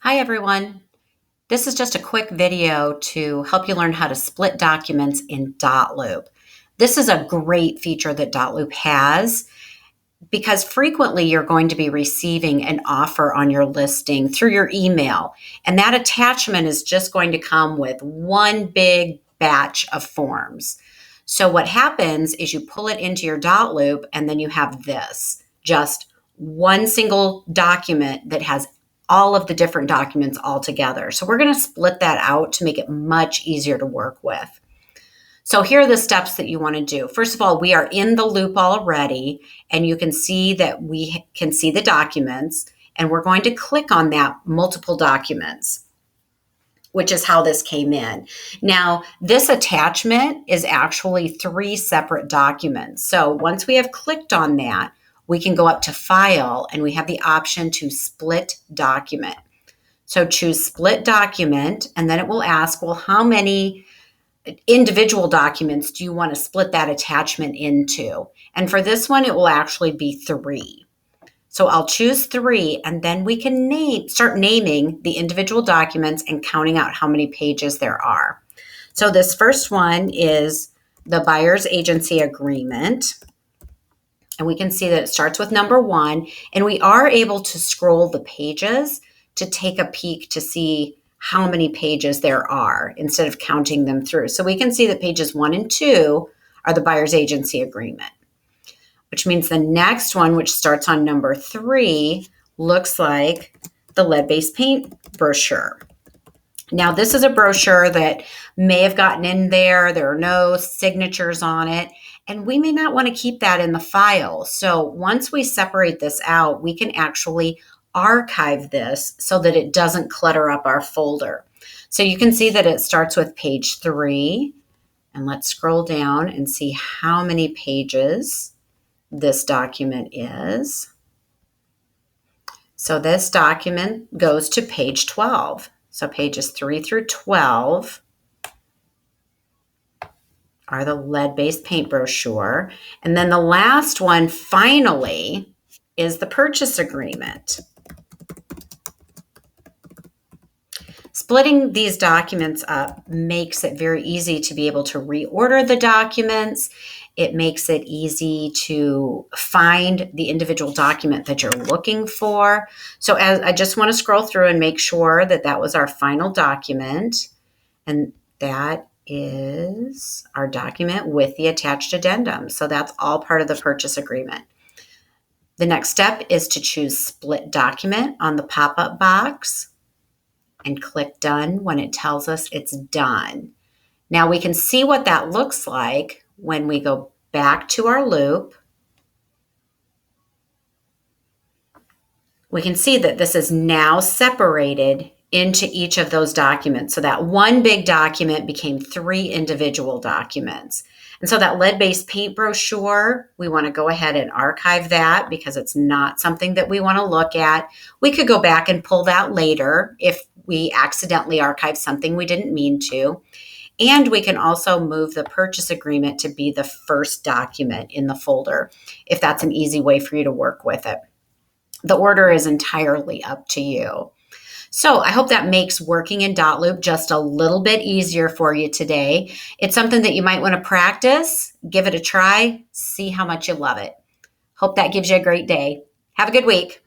Hi everyone. This is just a quick video to help you learn how to split documents in Dotloop. This is a great feature that Dotloop has because frequently you're going to be receiving an offer on your listing through your email, and that attachment is just going to come with one big batch of forms. So what happens is you pull it into your Dotloop and then you have this, just one single document that has all of the different documents all together. So we're going to split that out to make it much easier to work with. So here are the steps that you want to do. First of all, we are in the loop already, and you can see that we can see the documents, and we're going to click on that multiple documents, which is how this came in. Now, this attachment is actually 3 separate documents. So once we have clicked on that, we can go up to File, and we have the option to Split Document. So choose Split Document, and then it will ask, well, how many individual documents do you want to split that attachment into? And for this one, it will actually be 3. So I'll choose 3, and then we can start naming the individual documents and counting out how many pages there are. So this first one is the buyer's agency agreement. And we can see that it starts with number 1, and we are able to scroll the pages to take a peek to see how many pages there are instead of counting them through. So we can see that pages 1 and 2 are the buyer's agency agreement, which means the next one, which starts on number 3, looks like the lead-based paint brochure. Now, this is a brochure that may have gotten in there. There are no signatures on it, and we may not want to keep that in the file. So once we separate this out, we can actually archive this so that it doesn't clutter up our folder. So you can see that it starts with page 3, and let's scroll down and see how many pages this document is. So this document goes to page 12. So pages 3 through 12 are the lead-based paint brochure. And then the last one, finally, is the purchase agreement. Splitting these documents up makes it very easy to be able to reorder the documents. It makes it easy to find the individual document that you're looking for. So I just want to scroll through and make sure that that was our final document. And that is our document with the attached addendum. So that's all part of the purchase agreement. The next step is to choose Split Document on the pop-up box and click Done when it tells us it's done. Now we can see what that looks like when we go back to our loop. We can see that this is now separated into each of those documents. So that one big document became 3 individual documents. And so that lead-based paint brochure, we want to go ahead and archive that because it's not something that we want to look at. We could go back and pull that later if we accidentally archive something we didn't mean to. And we can also move the purchase agreement to be the first document in the folder if that's an easy way for you to work with it. The order is entirely up to you. So I hope that makes working in Dotloop just a little bit easier for you today. It's something that you might want to practice, give it a try, see how much you love it. Hope that gives you a great day. Have a good week.